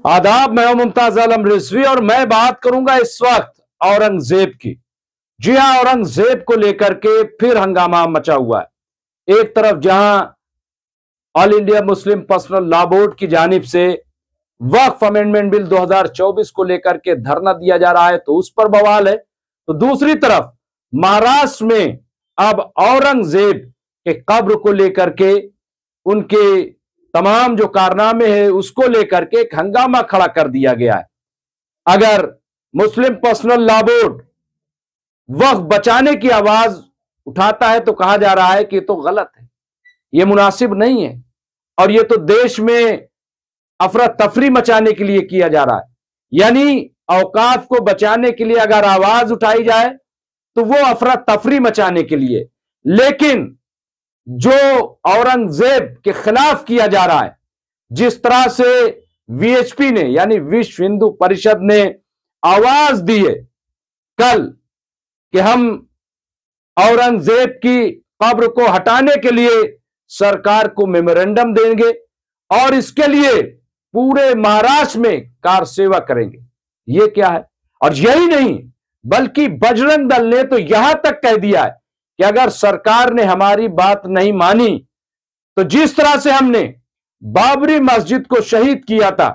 आदाब, मैं हूं मुमताज आलम रिजवी और मैं बात करूंगा इस वक्त औरंगजेब की। जी हां, औरंगजेब को लेकर के फिर हंगामा मचा हुआ है। एक तरफ जहां all India Muslim Personal Law board की जानिब से वक्फ अमेंडमेंट बिल 2024 को लेकर के धरना दिया जा रहा है तो उस पर बवाल है, तो दूसरी तरफ महाराष्ट्र में अब औरंगजेब के कब्र को लेकर के, उनके तमाम जो कारनामे हैं उसको लेकर के एक हंगामा खड़ा कर दिया गया है। अगर मुस्लिम पर्सनल लॉ बोर्ड वक्फ बचाने की आवाज उठाता है तो कहा जा रहा है कि तो गलत है, यह मुनासिब नहीं है और यह तो देश में अफरा तफरी मचाने के लिए किया जा रहा है। यानी औकाफ को बचाने के लिए अगर आवाज उठाई जाए तो वो अफरा तफरी मचाने के लिए, लेकिन जो औरंगजेब के खिलाफ किया जा रहा है, जिस तरह से वीएचपी ने यानी विश्व हिंदू परिषद ने आवाज दी है कल कि हम औरंगजेब की कब्र को हटाने के लिए सरकार को मेमोरेंडम देंगे और इसके लिए पूरे महाराष्ट्र में कार सेवा करेंगे। यह क्या है? और यही नहीं बल्कि बजरंग दल ने तो यहां तक कह दिया है कि अगर सरकार ने हमारी बात नहीं मानी तो जिस तरह से हमने बाबरी मस्जिद को शहीद किया था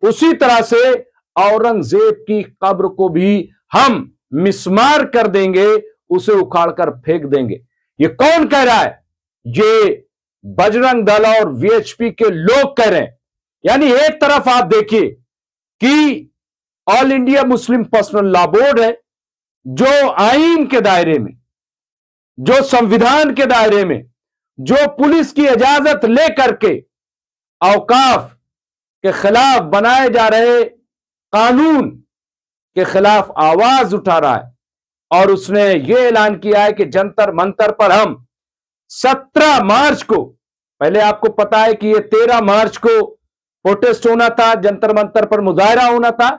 उसी तरह से औरंगजेब की कब्र को भी हम मिस्मार कर देंगे, उसे उखाड़कर फेंक देंगे। ये कौन कह रहा है? ये बजरंग दल और वीएचपी के लोग कह रहे हैं। यानी एक तरफ आप देखिए कि all India Muslim Personal Law board है जो आईन के दायरे में, जो संविधान के दायरे में, जो पुलिस की इजाजत लेकर के औकाफ के खिलाफ बनाए जा रहे कानून के खिलाफ आवाज उठा रहा है और उसने यह ऐलान किया है कि जंतर मंतर पर हम 17 मार्च को, पहले आपको पता है कि यह 13 मार्च को प्रोटेस्ट होना था, जंतर मंतर पर मुजाहरा होना था,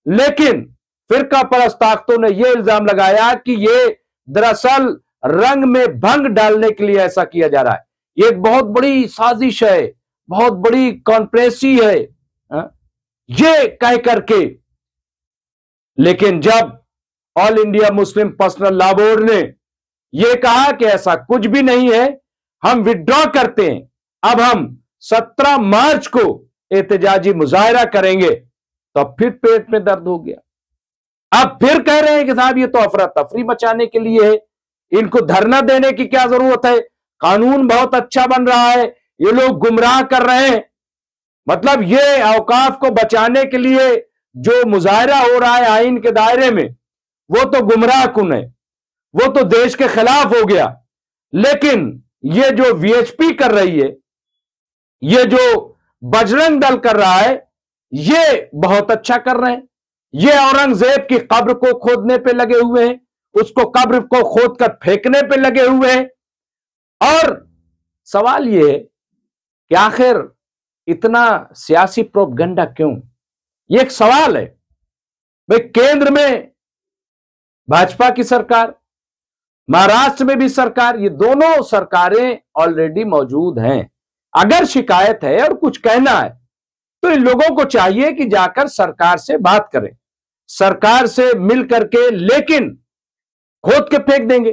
लेकिन फिरका परस्त ताकतों ने यह इल्जाम लगाया कि यह दरअसल रंग में भंग डालने के लिए ऐसा किया जा रहा है। यह एक बहुत बड़ी साजिश है, बहुत बड़ी कॉन्स्पिरेसी है, यह कह करके। लेकिन जब all India Muslim Personal Law board ने यह कहा कि ऐसा कुछ भी नहीं है, हम विड्रॉ करते हैं, अब हम 17 मार्च को एहतजाजी मुजाहरा करेंगे, तो अब फिर पेट में दर्द हो गया। अब फिर कह रहे हैं कि साहब ये तो अफरा तफरी मचाने के लिए है, इनको धरना देने की क्या जरूरत है, कानून बहुत अच्छा बन रहा है, ये लोग गुमराह कर रहे हैं। मतलब ये औकाफ को बचाने के लिए जो मुजाहरा हो रहा है आईन के दायरे में, वो तो गुमराह कुन है, वो तो देश के खिलाफ हो गया। लेकिन ये जो वीएचपी कर रही है, ये जो बजरंग दल कर रहा है, ये बहुत अच्छा कर रहे हैं। ये औरंगजेब की कब्र को खोदने पे लगे हुए हैं, उसको कब्र को खोदकर फेंकने पे लगे हुए हैं। और सवाल यह है कि आखिर इतना सियासी प्रोपगंडा क्यों? यह एक सवाल है। भाई, केंद्र में भाजपा की सरकार, महाराष्ट्र में भी सरकार, ये दोनों सरकारें ऑलरेडी मौजूद हैं। अगर शिकायत है और कुछ कहना है तो इन लोगों को चाहिए कि जाकर सरकार से बात करें, सरकार से मिल करके, लेकिन खोद के फेंक देंगे।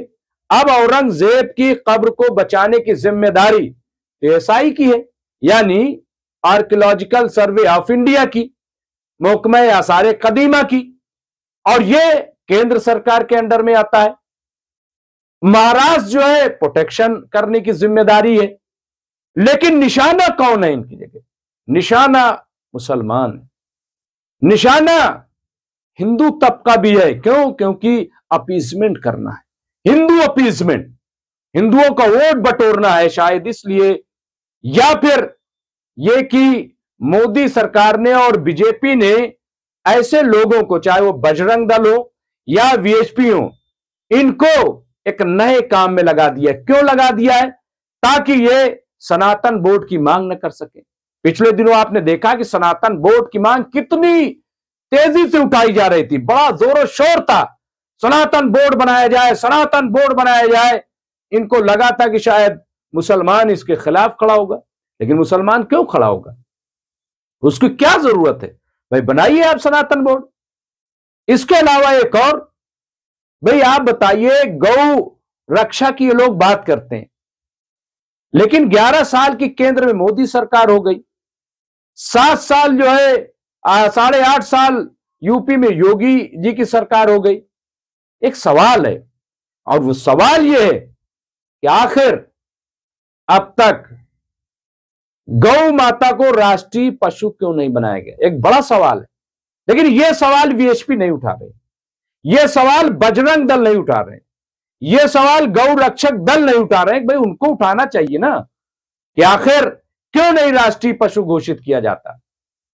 अब औरंगजेब की कब्र को बचाने की जिम्मेदारी एएसआई की है, यानी आर्कियोलॉजिकल सर्वे ऑफ इंडिया की, महकमा आसार कदीमा की, और यह केंद्र सरकार के अंडर में आता है। महाराष्ट्र जो है प्रोटेक्शन करने की जिम्मेदारी है, लेकिन निशाना कौन है इनकी जगह? निशाना मुसलमान है, निशाना हिंदू तबका भी है। क्यों? क्योंकि अपीसमेंट करना है, हिंदू अपीसमेंट, हिंदुओं का वोट बटोरना है शायद इसलिए, या फिर यह कि मोदी सरकार ने और बीजेपी ने ऐसे लोगों को, चाहे वो बजरंग दल हो या वीएचपी हो, इनको एक नए काम में लगा दिया। क्यों लगा दिया है? ताकि ये सनातन बोर्ड की मांग न कर सके। पिछले दिनों आपने देखा कि सनातन बोर्ड की मांग कितनी तेजी से उठाई जा रही थी, बड़ा जोरों शोर था, सनातन बोर्ड बनाया जाए, सनातन बोर्ड बनाया जाए। इनको लगा था कि शायद मुसलमान इसके खिलाफ खड़ा होगा, लेकिन मुसलमान क्यों खड़ा होगा? उसकी क्या जरूरत है? भाई बनाइए आप सनातन बोर्ड। इसके अलावा एक और, भाई आप बताइए, गौ रक्षा की ये लोग बात करते हैं, लेकिन 11 साल की केंद्र में मोदी सरकार हो गई, 7 साल जो है 8.5 साल यूपी में योगी जी की सरकार हो गई। एक सवाल है, और वो सवाल ये है कि आखिर अब तक गौ माता को राष्ट्रीय पशु क्यों नहीं बनाया गया? एक बड़ा सवाल है। लेकिन यह सवाल वीएचपी नहीं उठा रहे, यह सवाल बजरंग दल नहीं उठा रहे, यह सवाल गौ रक्षक दल नहीं उठा रहे। भाई उनको उठाना चाहिए ना कि आखिर क्यों नहीं राष्ट्रीय पशु घोषित किया जाता,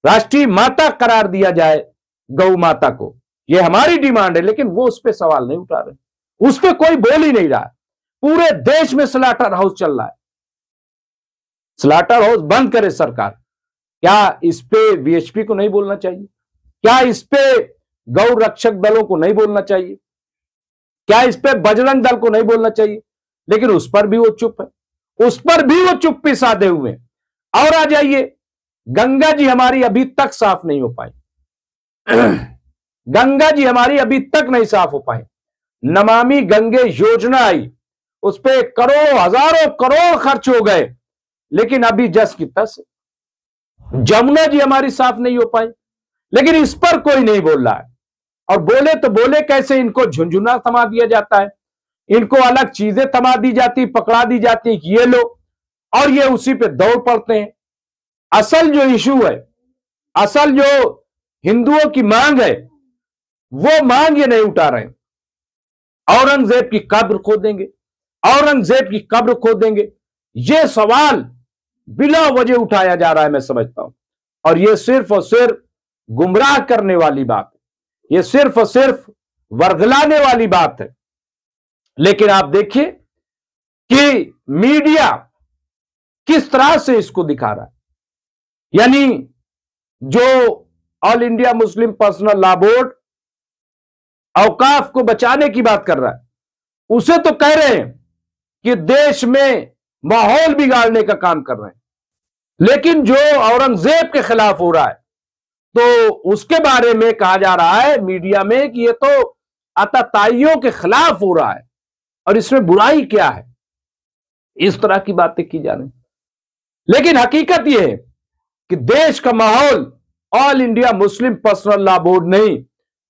राष्ट्रीय माता करार दिया जाए गौ माता को। यह हमारी डिमांड है, लेकिन वो उस पर सवाल नहीं उठा रहे, उस पर कोई बोल ही नहीं रहा। पूरे देश में स्लॉटर हाउस चल रहा है, स्लॉटर हाउस बंद करे सरकार। क्या इस पे वीएचपी को नहीं बोलना चाहिए? क्या इस पे गौ रक्षक दलों को नहीं बोलना चाहिए? क्या इस पे बजरंग दल को नहीं बोलना चाहिए? लेकिन उस पर भी वो चुप है, उस पर भी वो चुप्पी साधे हुए हैं। और आ जाइए, गंगा जी हमारी अभी तक साफ नहीं हो पाई गंगा जी हमारी अभी तक नहीं साफ हो पाई। नमामि गंगे योजना आई, उस पर करोड़ों हजारों करोड़ खर्च हो गए, लेकिन अभी जस की तस। जमुना जी हमारी साफ नहीं हो पाई, लेकिन इस पर कोई नहीं बोल रहा है। और बोले तो बोले कैसे, इनको झुंझुना थमा दिया जाता है, इनको अलग चीजें थमा दी जाती, पकड़ा दी जाती कि ये लो, और ये उसी पे दौड़ पड़ते हैं। असल जो इशू है, असल जो हिंदुओं की मांग है, वो मांग ये नहीं उठा रहे। औरंगजेब की कब्र खोदेंगे, औरंगजेब की कब्र खोदेंगे, ये सवाल बिला वजह उठाया जा रहा है, मैं समझता हूं। और ये सिर्फ और सिर्फ गुमराह करने वाली बात है, ये सिर्फ और सिर्फ वर्गलाने वाली बात है। लेकिन आप देखिए कि मीडिया किस तरह से इसको दिखा रहा है। यानी जो All India Muslim Personal Law Board औकाफ को बचाने की बात कर रहा है, उसे तो कह रहे हैं कि देश में माहौल बिगाड़ने का काम कर रहे हैं। लेकिन जो औरंगजेब के खिलाफ हो रहा है, तो उसके बारे में कहा जा रहा है मीडिया में कि ये तो आतताइयों के खिलाफ हो रहा है, और इसमें बुराई क्या है, इस तरह की बातें की जा रही। लेकिन हकीकत यह है कि देश का माहौल all India Muslim Personal Law board नहीं,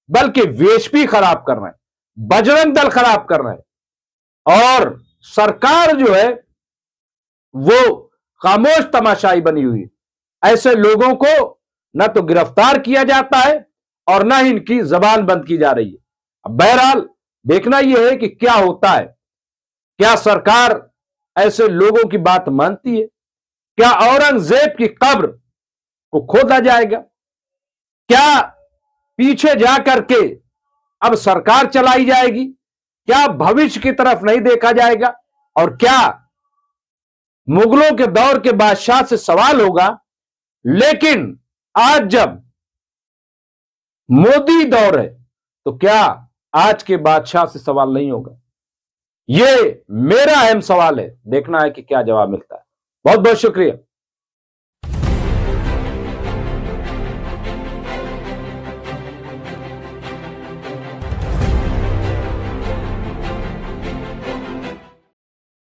बल्कि वीएचपी खराब कर रहे हैं, बजरंग दल खराब कर रहे हैं। और सरकार जो है वो खामोश तमाशाई बनी हुई है। ऐसे लोगों को न तो गिरफ्तार किया जाता है और न ही इनकी जबान बंद की जा रही है। अब बहरहाल देखना यह है कि क्या होता है। क्या सरकार ऐसे लोगों की बात मानती है? क्या औरंगजेब की कब्र को खोदा जाएगा? क्या पीछे जाकर के अब सरकार चलाई जाएगी? क्या भविष्य की तरफ नहीं देखा जाएगा? और क्या मुगलों के दौर के बादशाह से सवाल होगा, लेकिन आज जब मोदी दौर है तो क्या आज के बादशाह से सवाल नहीं होगा? यह मेरा अहम सवाल है, देखना है कि क्या जवाब मिलता है। बहुत बहुत शुक्रिया।